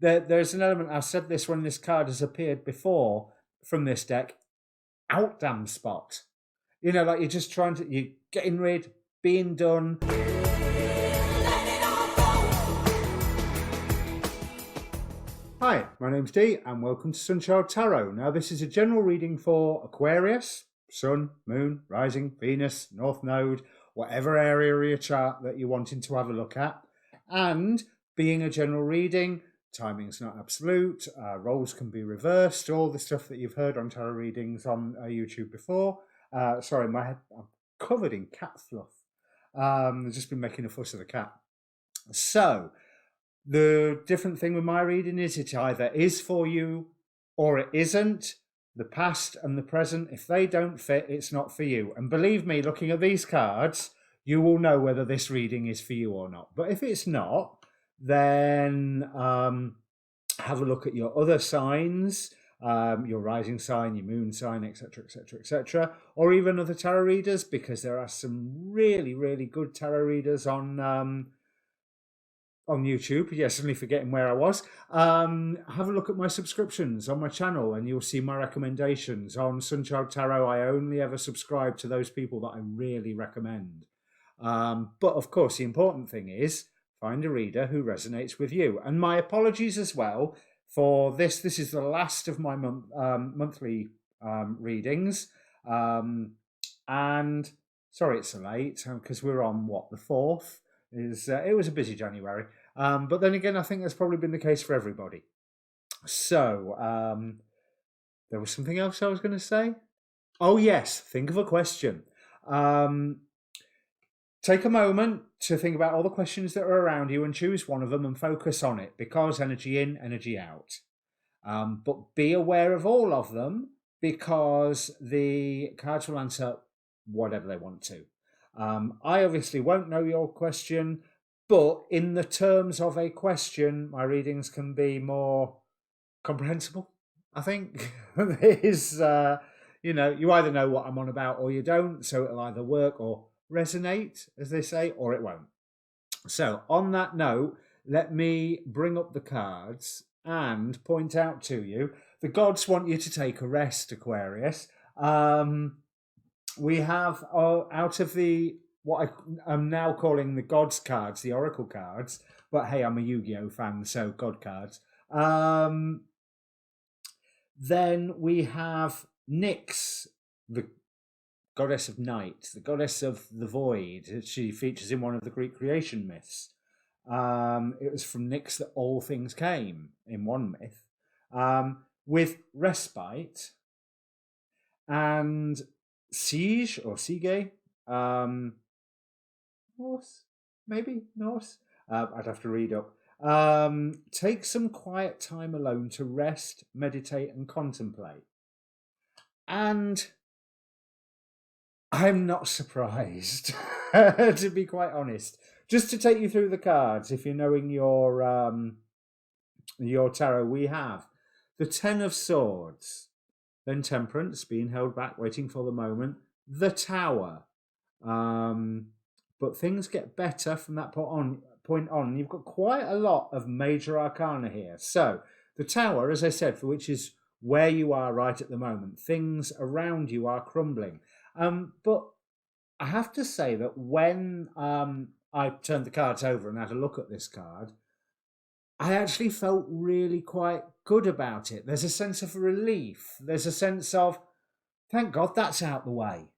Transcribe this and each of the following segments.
there's an element, I've said this when this card has appeared before from this deck, out damn spot. You know, like you're just you're getting rid, being done. Hi, my name's Dee and welcome to Sunchild Tarot. Now this is a general reading for Aquarius, Sun, Moon, Rising, Venus, North Node, whatever area of your chart that you're wanting to have a look at. And being a general reading, timing's not absolute, roles can be reversed, all the stuff that you've heard on tarot readings on YouTube before. Sorry, I'm covered in cat fluff. I've just been making a fuss of the cat. So, the different thing with my reading is it either is for you or it isn't. The past and the present, if they don't fit, it's not for you. And believe me, looking at these cards, you will know whether this reading is for you or not. But if it's not, then have a look at your other signs, your rising sign, your moon sign, etc., etc., etc., or even other tarot readers, because there are some really, really good tarot readers on YouTube. Yes, suddenly forgetting where I was. Have a look at my subscriptions on my channel and you'll see my recommendations. On Sunchild Tarot, I only ever subscribe to those people that I really recommend. But of course, the important thing is find a reader who resonates with you. And my apologies as well for this. This is the last of my monthly readings. And sorry it's so late because we're on, the 4th? It was a busy January. But then again, I think that's probably been the case for everybody. So, there was something else I was going to say. Oh, yes. Think of a question. Take a moment to think about all the questions that are around you and choose one of them and focus on it, because energy in, energy out. But be aware of all of them, because the cards will answer whatever they want to. I obviously won't know your question, but in the terms of a question, my readings can be more comprehensible, I think. Is you either know what I'm on about or you don't, so it'll either work or resonate, as they say, or it won't. So on that note, let me bring up the cards and point out to you, the gods want you to take a rest, Aquarius. We have out of what I'm now calling the gods cards, the oracle cards, but hey, I'm a Yu-Gi-Oh fan, so god cards. Then we have Nyx, the goddess of night, the goddess of the void. She features in one of the Greek creation myths. It was from Nyx that all things came, in one myth, with respite and siege or sige, Norse, maybe Norse. I'd have to read up. Take some quiet time alone to rest, meditate, and contemplate. And I'm not surprised, to be quite honest. Just to take you through the cards, if you're knowing your tarot, we have the Ten of Swords, then Temperance, being held back, waiting for the moment, the Tower. But things get better from that point on. You've got quite a lot of major arcana here. So the Tower, as I said, for which is where you are right at the moment, things around you are crumbling. But I have to say that when I turned the cards over and had a look at this card, I actually felt really quite good about it. There's a sense of relief. There's a sense of, thank God that's out the way.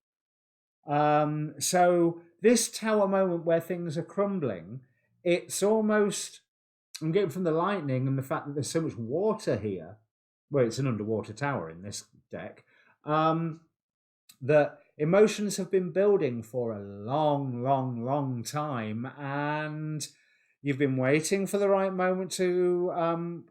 So this Tower moment where things are crumbling, it's almost, I'm getting from the lightning and the fact that there's so much water here, well, it's an underwater tower in this deck, that emotions have been building for a long, long, long time, and you've been waiting for the right moment to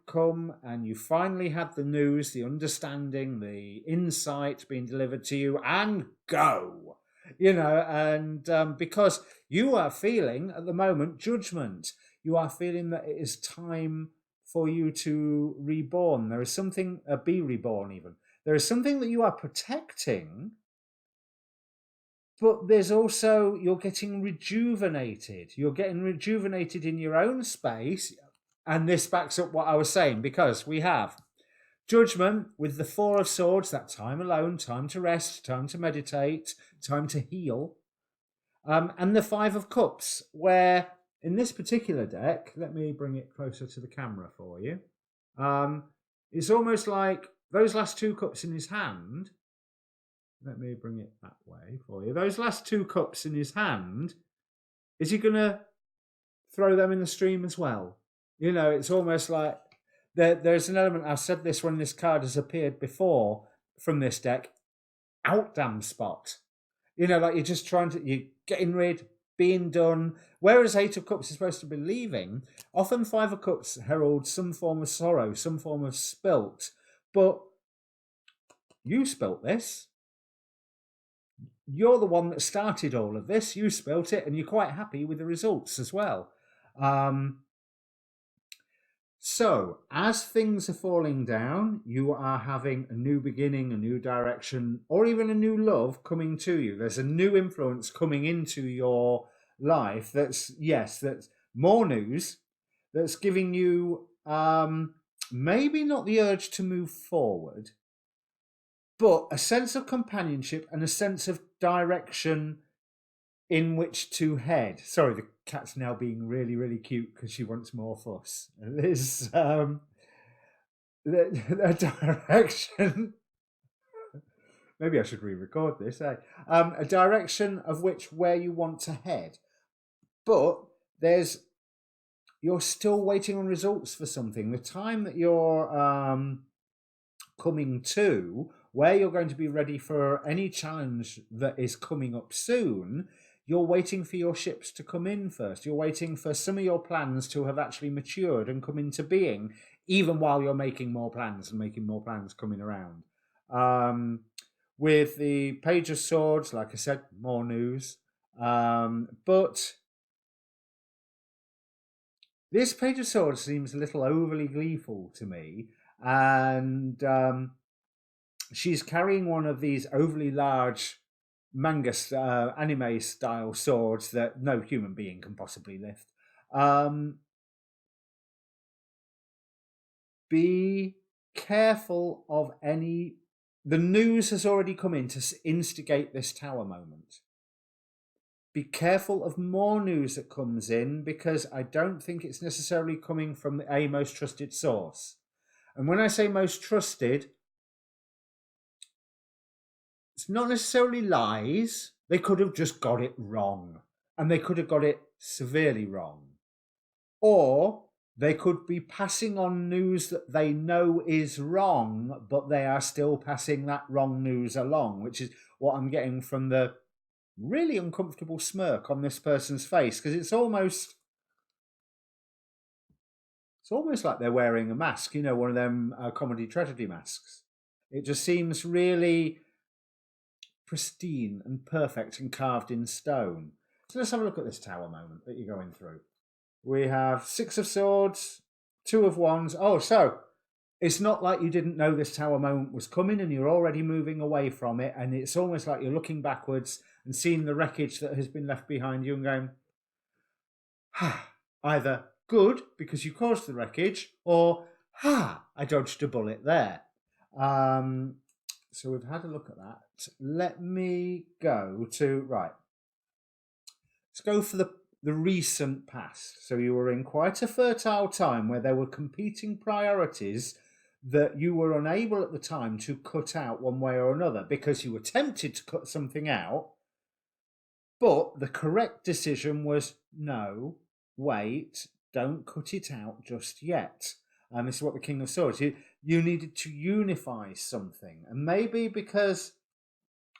come, and you finally had the news, the understanding, the insight being delivered to you, and go. And because you are feeling at the moment judgment, you are feeling that it is time for you to reborn. There is something, be reborn even. There is something that you are protecting, but there's also, you're getting rejuvenated. You're getting rejuvenated in your own space. And this backs up what I was saying, because we have judgment with the Four of Swords, that time alone, time to rest, time to meditate, time to heal. And the Five of Cups, where in this particular deck, let me bring it closer to the camera for you. It's almost like those last two cups in his hand. Let me bring it that way for you. Those last two cups in his hand, is he going to throw them in the stream as well? You know, it's almost like there's an element, I've said this when this card has appeared before from this deck, out damn spot. You know, like you're just you're getting rid, being done. Whereas Eight of Cups is supposed to be leaving, often Five of Cups heralds some form of sorrow, some form of spilt. But you spilt this. You're the one that started all of this. You spilt it, and you're quite happy with the results as well. So, as things are falling down, you are having a new beginning, a new direction, or even a new love coming to you. There's a new influence coming into your life that's more news, that's giving you maybe not the urge to move forward, but a sense of companionship and a sense of direction in which to head. Sorry, the cat's now being really, really cute because she wants more fuss. There's the direction. Maybe I should re-record this. A direction of where you want to head, but you're still waiting on results for something. The time that you're coming to, where you're going to be ready for any challenge that is coming up soon, you're waiting for your ships to come in first. You're waiting for some of your plans to have actually matured and come into being, even while you're making more plans and making more plans coming around. With the Page of Swords, like I said, more news. But this Page of Swords seems a little overly gleeful to me. And she's carrying one of these overly large manga anime style swords that no human being can possibly lift. Be careful of the news has already come in to instigate this tower moment. Be careful of more news that comes in, because I don't think it's necessarily coming from a most trusted source. And when I say most trusted, it's not necessarily lies. They could have just got it wrong, and they could have got it severely wrong. Or they could be passing on news that they know is wrong, but they are still passing that wrong news along, which is what I'm getting from the really uncomfortable smirk on this person's face, because it's almost like they're wearing a mask, you know, one of them comedy tragedy masks. It just seems really pristine and perfect and carved in stone. So let's have a look at this tower moment that you're going through. We have Six of Swords, Two of Wands. Oh, so it's not like you didn't know this tower moment was coming and you're already moving away from it, and it's almost like you're looking backwards and seeing the wreckage that has been left behind you and going, either good because you caused the wreckage, or I dodged a bullet there. So we've had a look at that. Let me go to, right. Let's go for the recent past. So you were in quite a fertile time where there were competing priorities that you were unable at the time to cut out one way or another, because you were tempted to cut something out, but the correct decision was no, wait, don't cut it out just yet. And this is what the King of Swords, you needed to unify something. And maybe because,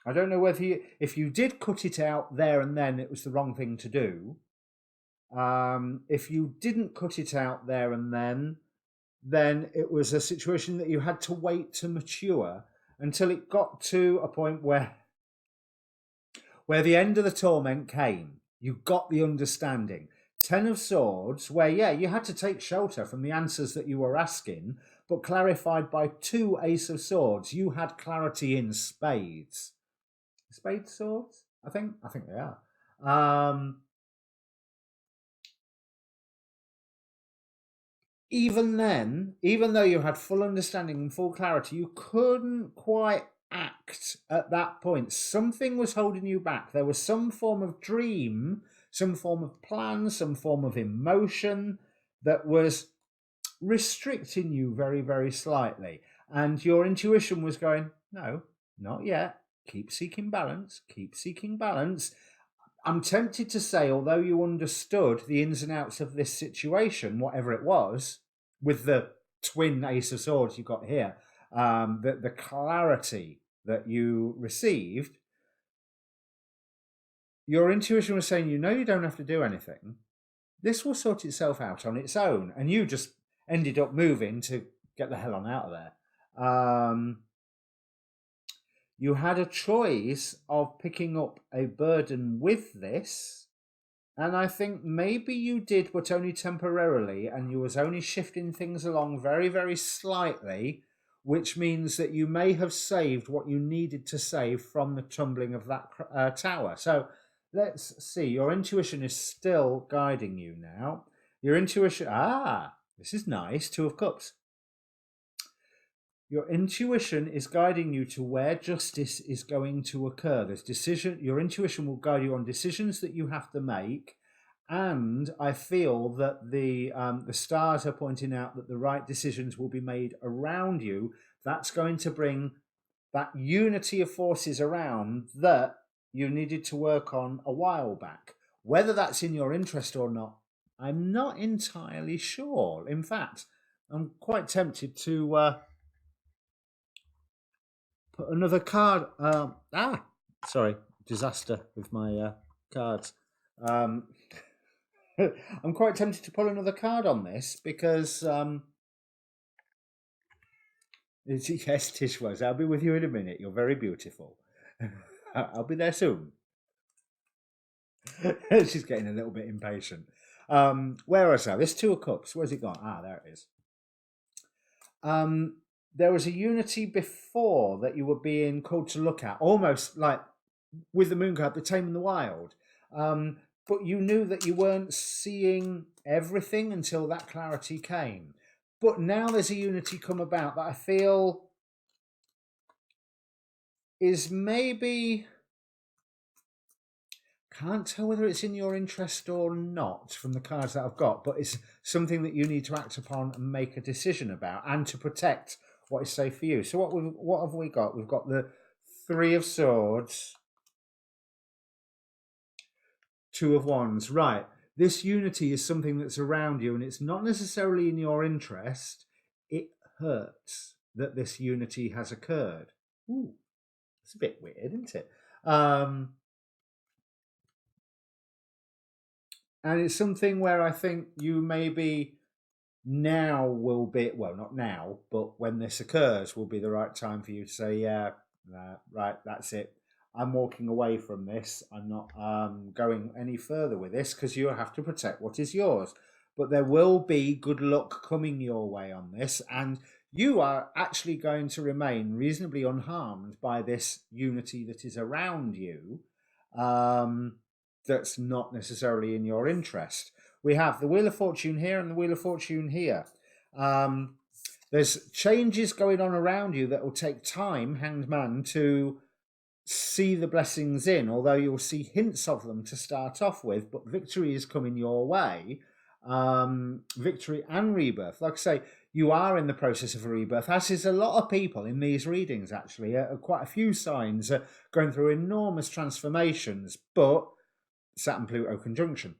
I don't know whether if you did cut it out there and then, it was the wrong thing to do. If you didn't cut it out there and then it was a situation that you had to wait to mature until it got to a point where the end of the torment came. You got the understanding. Ten of Swords, where, you had to take shelter from the answers that you were asking, but clarified by two Ace of Swords. You had clarity in spades. Spade swords? I think they are. even then, even though you had full understanding and full clarity, you couldn't quite act at that point. Something was holding you back. There was some form of dream, some form of plan, some form of emotion that was restricting you very, very slightly. And your intuition was going, no, not yet. Keep seeking balance, keep seeking balance. I'm tempted to say, although you understood the ins and outs of this situation, whatever it was, with the twin Ace of Swords you got here, the clarity that you received, your intuition was saying, you know, you don't have to do anything. This will sort itself out on its own. And you just ended up moving to get the hell on out of there. You had a choice of picking up a burden with this, and I think maybe you did, but only temporarily, and you was only shifting things along very, very slightly, which means that you may have saved what you needed to save from the tumbling of that tower. So let's see. Your intuition is still guiding you now. Your intuition, this is nice, Two of Cups. Your intuition is guiding you to where justice is going to occur. Your intuition will guide you on decisions that you have to make. And I feel that the stars are pointing out that the right decisions will be made around you. That's going to bring that unity of forces around that you needed to work on a while back. Whether that's in your interest or not, I'm not entirely sure. In fact, I'm quite tempted to put another card. Sorry, disaster with my cards. I'm quite tempted to pull another card on this because yes, Tish was. I'll be with you in a minute. You're very beautiful. I'll be there soon. She's getting a little bit impatient. Where was I? There's Two of Cups. Where's it gone? There it is. There was a unity before that you were being called to look at, almost like with the moon card, the tame and the wild. But you knew that you weren't seeing everything until that clarity came. But now there's a unity come about that I feel is maybe, can't tell whether it's in your interest or not from the cards that I've got, but it's something that you need to act upon and make a decision about and to protect what is safe for you. So what have we got? We've got the Three of Swords, Two of Wands. Right. This unity is something that's around you and it's not necessarily in your interest. It hurts that this unity has occurred. Ooh, it's a bit weird, isn't it? And it's something where I think you maybe now will be, well, not now, but when this occurs will be the right time for you to say, yeah, right, that's it. I'm walking away from this. I'm not going any further with this because you have to protect what is yours. But there will be good luck coming your way on this, and you are actually going to remain reasonably unharmed by this unity that is around you. That's not necessarily in your interest. We have the Wheel of Fortune here and the Wheel of Fortune here. There's changes going on around you that will take time, Hanged Man, to see the blessings in, although you'll see hints of them to start off with, but victory is coming your way. Victory and rebirth. Like I say, you are in the process of a rebirth, as is a lot of people in these readings, actually. Quite a few signs are going through enormous transformations, but Saturn Pluto conjunction.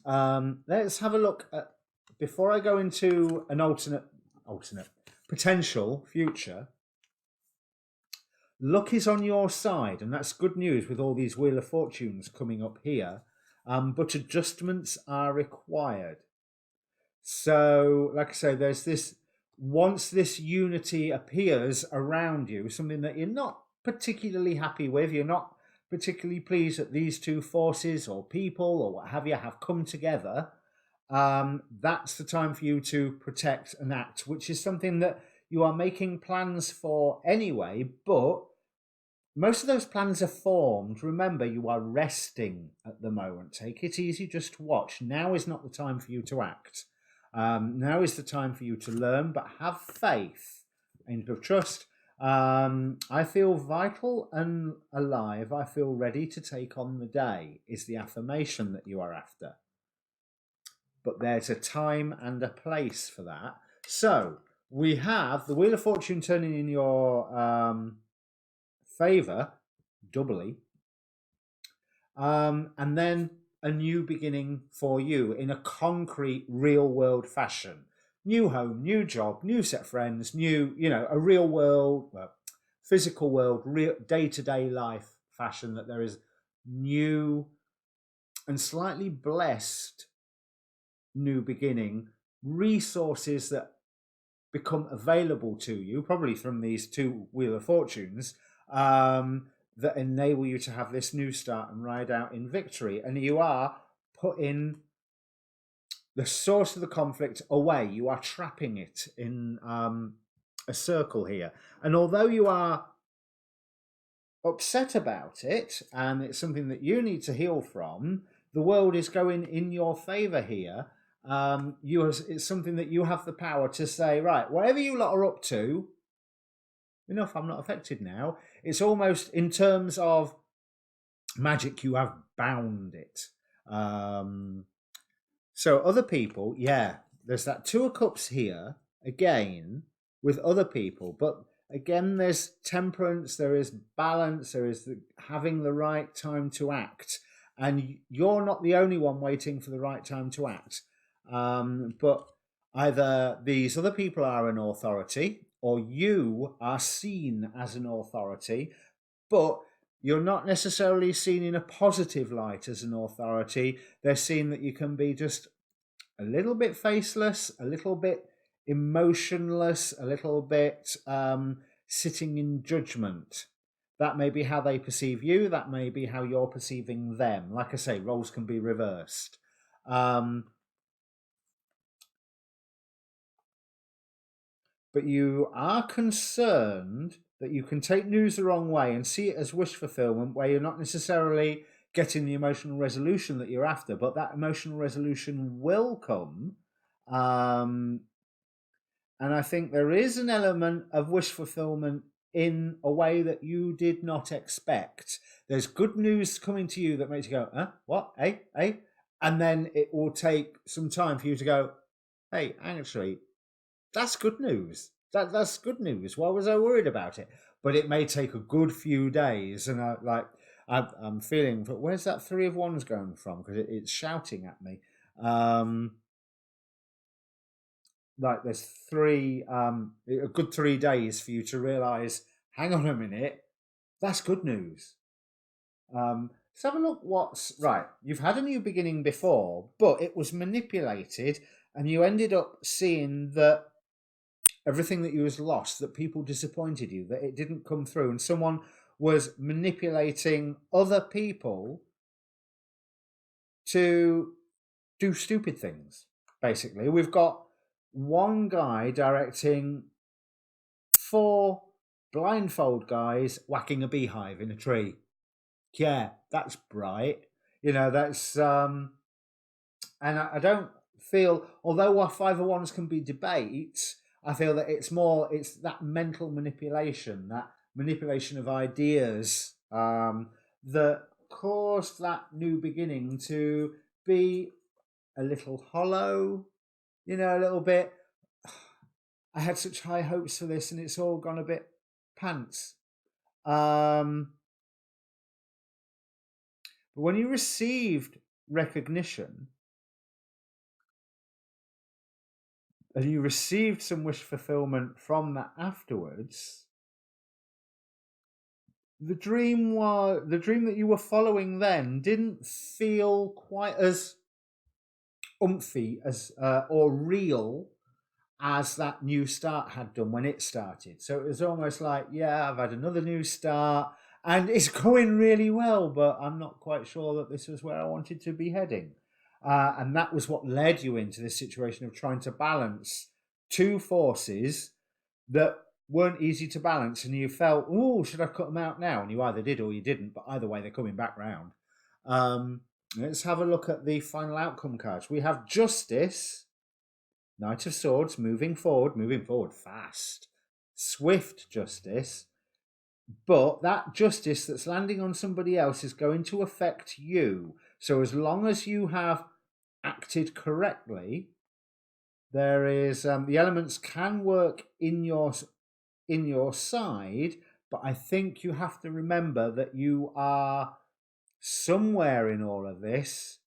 Let's have a look at, before I go into an alternate potential future. Luck is on your side, and that's good news with all these Wheel of Fortunes coming up here, but adjustments are required. So, like I say, there's this, once this unity appears around you, something that you're not particularly happy with, you're not particularly pleased that these two forces or people or what have you have come together, that's the time for you to protect and act, which is something that you are making plans for anyway, but most of those plans are formed. Remember, you are resting at the moment. Take it easy, just watch. Now is not the time for you to act. Now is the time for you to learn, but have faith and of trust. I feel vital and alive. I feel ready to take on the day, is the affirmation that you are after. But there's a time and a place for that. So we have the Wheel of Fortune turning in your favour doubly, and then a new beginning for you in a concrete, real world fashion. New home, new job, new set of friends, new, a real world, physical world, real day-to-day life fashion, that there is new and slightly blessed new beginning, resources that become available to you, probably from these two Wheel of Fortunes, that enable you to have this new start and ride out in victory. And you are putting the source of the conflict away. You are trapping it in a circle here. And although you are upset about it, and it's something that you need to heal from, the world is going in your favor here. It's something that you have the power to say, right, whatever you lot are up to, enough, I'm not affected now. It's almost, in terms of magic, you have bound it. So other people, there's that Two of Cups here, again, with other people. But again, there's temperance, there is balance, there is having the right time to act. And you're not the only one waiting for the right time to act. But either these other people are an authority, or you are seen as an authority, but you're not necessarily seen in a positive light as an authority. They're seen that you can be just a little bit faceless, a little bit emotionless, a little bit sitting in judgment. That may be how they perceive you. That may be how you're perceiving them. Like I say, roles can be reversed. But you are concerned that you can take news the wrong way and see it as wish fulfillment, where you're not necessarily getting the emotional resolution that you're after, but that emotional resolution will come. And I think there is an element of wish fulfillment in a way that you did not expect. There's good news coming to you that makes you go, huh? What? Hey? And then it will take some time for you to go, hey, actually, that's good news. That's good news. Why was I worried about it? But it may take a good few days, and I'm feeling. But where's that Three of Wands going from? Because it's shouting at me. Like there's a good 3 days for you to realise. Hang on a minute, that's good news. Let's have a look. What's right? You've had a new beginning before, but it was manipulated, and you ended up seeing that everything that you was lost, that people disappointed you, that it didn't come through, and someone was manipulating other people to do stupid things. Basically, we've got one guy directing 4 blindfold guys whacking a beehive in a tree. Yeah, that's bright. That's and I don't feel, although our 5 of Wands can be debates, I feel that it's that mental manipulation, that manipulation of ideas, that caused that new beginning to be a little hollow, a little bit. I had such high hopes for this, and it's all gone a bit pants. But when you received recognition, and you received some wish fulfillment from that afterwards, the dream that you were following then didn't feel quite as umphy as or real as that new start had done when it started. So it was almost like, I've had another new start and it's going really well, but I'm not quite sure that this was where I wanted to be heading. And that was what led you into this situation of trying to balance 2 forces that weren't easy to balance, and you felt, should I cut them out now? And you either did or you didn't, but either way, they're coming back round. Let's have a look at the final outcome cards. We have Justice Knight of Swords, moving forward fast. Swift justice. But that justice that's landing on somebody else is going to affect you. So as long as you have acted correctly, there is the elements can work in your side, but I think you have to remember that you are somewhere in all of this.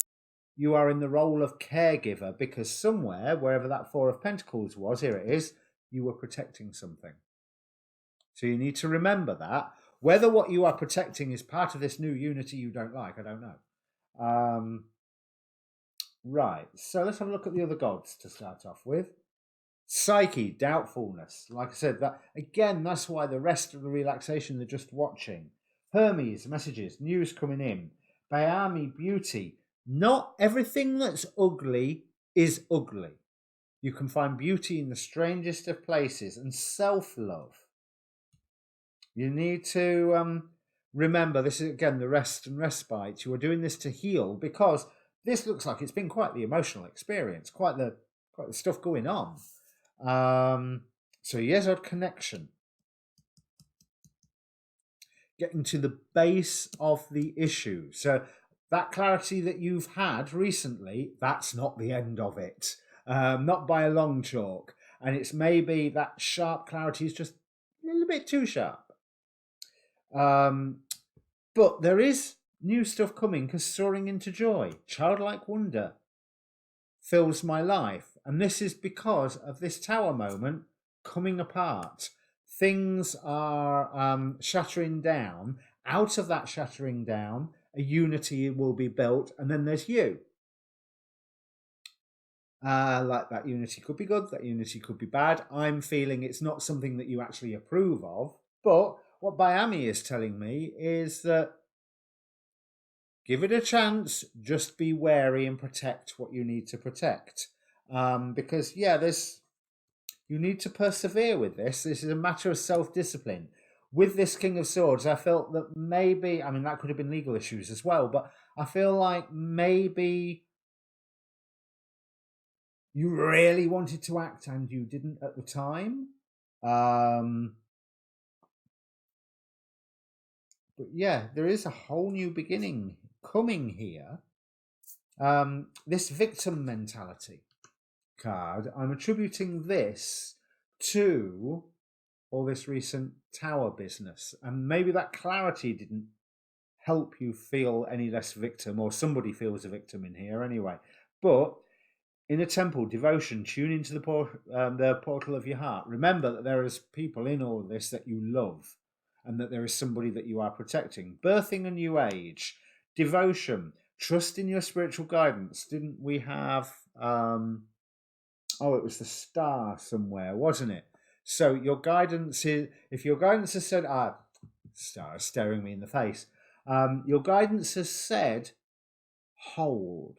You are in the role of caregiver because somewhere, wherever that Four of Pentacles was, here it is, you were protecting something. So you need to remember that. Whether what you are protecting is part of this new unity you don't like, I don't know. Right, so let's have a look at the other gods to start off with. Psyche, doubtfulness. Like I said, that again, that's why the rest of the relaxation they're just watching. Hermes, messages, news coming in. Bayami, beauty. Not everything that's ugly is ugly. You can find beauty in the strangest of places, and self-love. You need to remember, this is again the rest and respite. You are doing this to heal because this looks like it's been quite the emotional experience, quite the stuff going on. So Yesod connection. Getting to the base of the issue. So that clarity that you've had recently, that's not the end of it. Not by a long chalk. And it's maybe that sharp clarity is just a little bit too sharp. But there is new stuff coming because soaring into joy, childlike wonder fills my life. And this is because of this tower moment coming apart. Things are shattering down. Out of that shattering down, a unity will be built. And then there's you. Like that unity could be good, that unity could be bad. I'm feeling it's not something that you actually approve of. But what Bayami is telling me is that give it a chance, just be wary and protect what you need to protect. Because, yeah, you need to persevere with this. This is a matter of self-discipline. With this King of Swords, I felt that maybe, I mean, that could have been legal issues as well, but I feel like maybe you really wanted to act and you didn't at the time. But yeah, there is a whole new beginning coming here. This victim mentality card, I'm attributing this to all this recent tower business. And maybe that clarity didn't help you feel any less victim, or somebody feels a victim in here anyway. But in a temple, devotion, tune into the portal of your heart. Remember that there is people in all of this that you love, and that there is somebody that you are protecting. Birthing a new age, devotion, trust in your spiritual guidance. Didn't we have, it was the star somewhere, wasn't it? So your guidance is, if your guidance has said, star is staring me in the face. Your guidance has said, hold.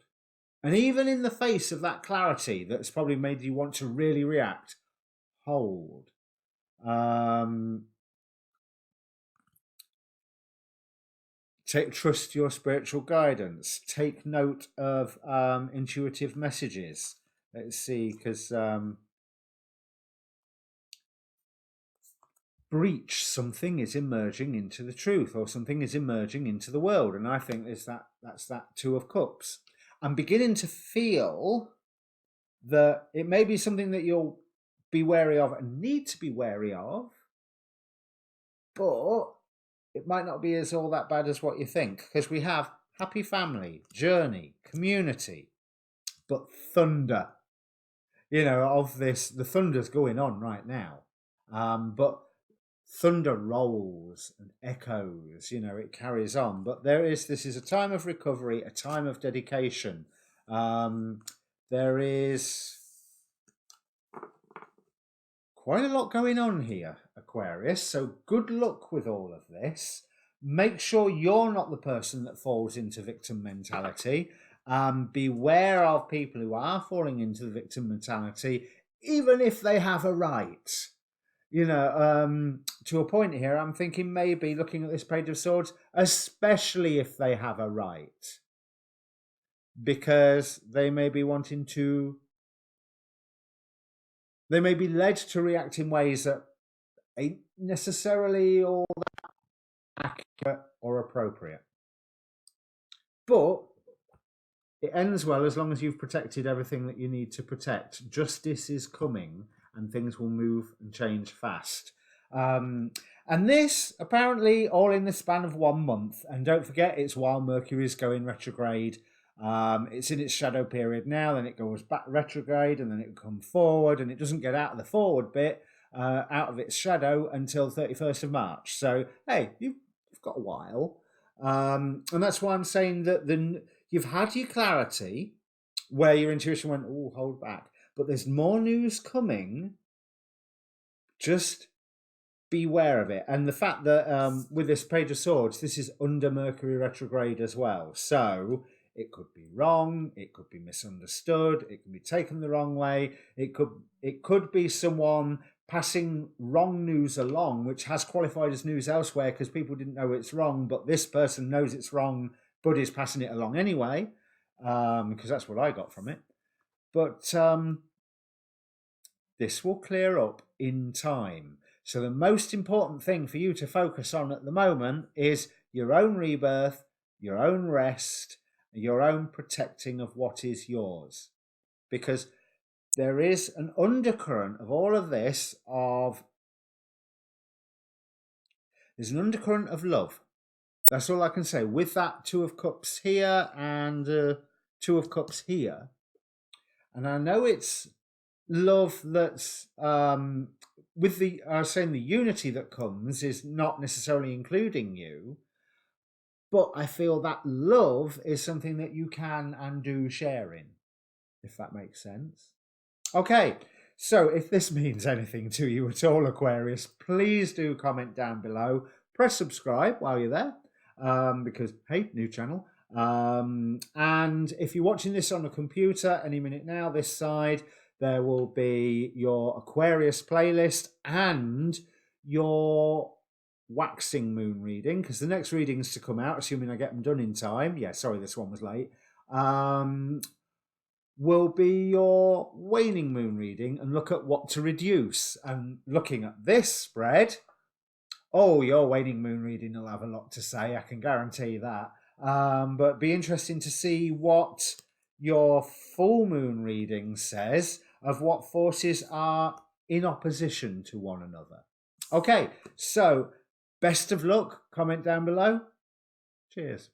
And even in the face of that clarity that's probably made you want to really react, hold. Trust your spiritual guidance. Take note of intuitive messages. Let's see, because breach, something is emerging into the truth, or something is emerging into the world, and I think that's that Two of Cups. I'm beginning to feel that it may be something that you'll be wary of and need to be wary of, but it might not be as all that bad as what you think, because we have happy family, journey, community, but thunder. Of this, the thunder's going on right now, but thunder rolls and echoes, it carries on. But this is a time of recovery, a time of dedication. There is quite a lot going on here, Aquarius, so good luck with all of this. Make sure you're not the person that falls into victim mentality. Beware of people who are falling into the victim mentality, even if they have a right. To a point here, I'm thinking maybe looking at this Page of Swords, especially if they have a right, because they may be wanting to They may be led to react in ways that ain't necessarily all that accurate or appropriate. But it ends well as long as you've protected everything that you need to protect. Justice is coming and things will move and change fast. And this, apparently, all in the span of 1 month. And don't forget, it's while Mercury is going retrograde. It's in its shadow period now, then it goes back retrograde, and then it will come forward, and it doesn't get out of the forward bit, out of its shadow until 31st of March. So, hey, you've got a while. And that's why I'm saying that you've had your clarity where your intuition went, oh, hold back. But there's more news coming. Just beware of it. And the fact that with this Page of Swords, this is under Mercury retrograde as well. So it could be wrong. It could be misunderstood. It can be taken the wrong way. It could be someone passing wrong news along, which has qualified as news elsewhere because people didn't know it's wrong, but this person knows it's wrong, but is passing it along anyway, because that's what I got from it. But this will clear up in time. So the most important thing for you to focus on at the moment is your own rebirth, your own rest, your own protecting of what is yours. Because there is an undercurrent of all of this there's an undercurrent of love. That's all I can say. With that Two of Cups here and Two of Cups here. And I know it's love that's with the I was saying the unity that comes is not necessarily including you, but I feel that love is something that you can and do share in, if that makes sense. Okay, so if this means anything to you at all, Aquarius, please do comment down below. Press subscribe while you're there, because, hey, new channel. And if you're watching this on a computer, any minute now, this side, there will be your Aquarius playlist and your waxing moon reading, because the next readings to come out, assuming I get them done in time, yeah, sorry, this one was late, will be your waning moon reading and look at what to reduce. And looking at this spread, oh, your waning moon reading will have a lot to say, I can guarantee that. But be interesting to see what your full moon reading says of what forces are in opposition to one another. Okay, so best of luck. Comment down below. Cheers.